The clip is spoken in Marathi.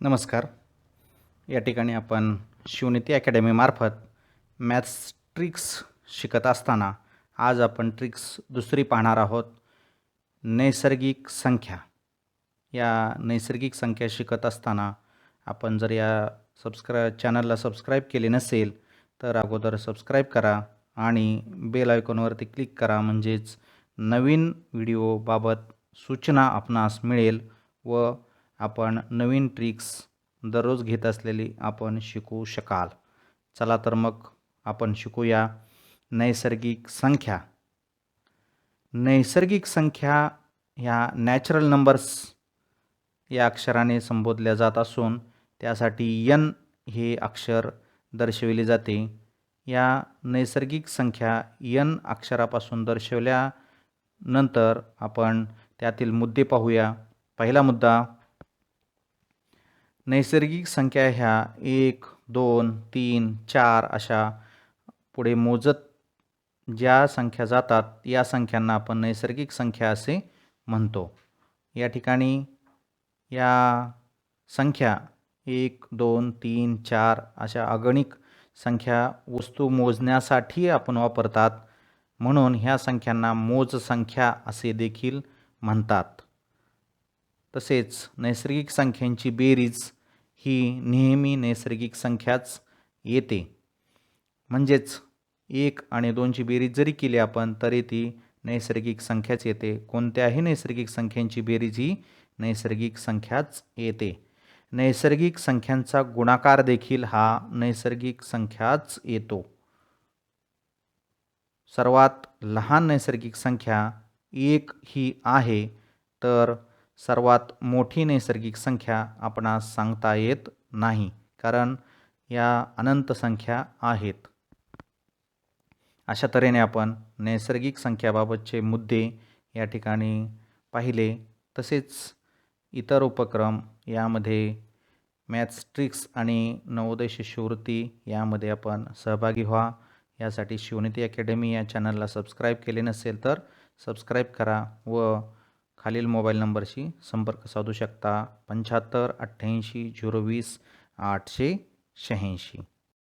नमस्कार. या ठिकाणी आपण शिवनीती अकॅडमीमार्फत मॅथ्स ट्रिक्स शिकत असताना आज आपण ट्रिक्स दुसरी पाहणार आहोत. नैसर्गिक संख्या. या नैसर्गिक संख्या शिकत असताना आपण जर या चॅनलला सबस्क्राईब केले नसेल तर अगोदर सबस्क्राईब करा आणि बेल आयकॉनवरती क्लिक करा, म्हणजेच नवीन व्हिडिओबाबत सूचना आपणास मिळेल व आपण नवीन ट्रिक्स दररोज घेत असलेली आपण शिकू शकाल. चला तर मग आपण शिकूया नैसर्गिक संख्या. नैसर्गिक संख्या ह्या नॅचरल नंबर्स या अक्षराने संबोधल्या जात असून त्यासाठी n हे अक्षर दर्शविले जाते. या नैसर्गिक संख्या n अक्षरापासून दर्शवल्यानंतर आपण त्यातील मुद्दे पाहूया. पहिला मुद्दा, नैसर्गिक संख्या ह्या 1, 2, 3, 4 अशा पुढे मोजत ज्या संख्या जातात या संख्यांना आपण नैसर्गिक संख्या असे म्हणतो. या ठिकाणी या संख्या 1, 2, 3, 4 अशा अगणित संख्या वस्तू मोजण्यासाठी आपण वापरतात, म्हणून ह्या संख्यांना मोज संख्या असे देखील म्हणतात. तसेच नैसर्गिक संख्यांची बेरीज ही नेहमी नैसर्गिक संख्याच येते, म्हणजेच 1 आणि 2ची बेरीज जरी केली आपण तरी ती नैसर्गिक संख्याच येते. कोणत्याही नैसर्गिक संख्यांची बेरीज ही नैसर्गिक संख्याच येते. नैसर्गिक संख्यांचा गुणाकार देखील हा नैसर्गिक संख्याच येतो. सर्वात लहान नैसर्गिक संख्या 1 ही आहे, तर सर्वात मोठी नैसर्गिक संख्या आपणास सांगता येत नाही, कारण या अनंत संख्या आहेत. अशा तऱ्हेने आपण नैसर्गिक संख्याबाबतचे मुद्दे या ठिकाणी पाहिले. तसेच इतर उपक्रम यामध्ये मॅथ्स ट्रिक्स आणि नवोदय शिष्यवृत्ती यामध्ये आपण सहभागी व्हा. यासाठी शिवनीती अकॅडमी या चॅनलला सबस्क्राईब केले नसेल तर सबस्क्राईब करा व खालील मोबाईल नंबरशी संपर्क साधू शकता. 75 88 020 886.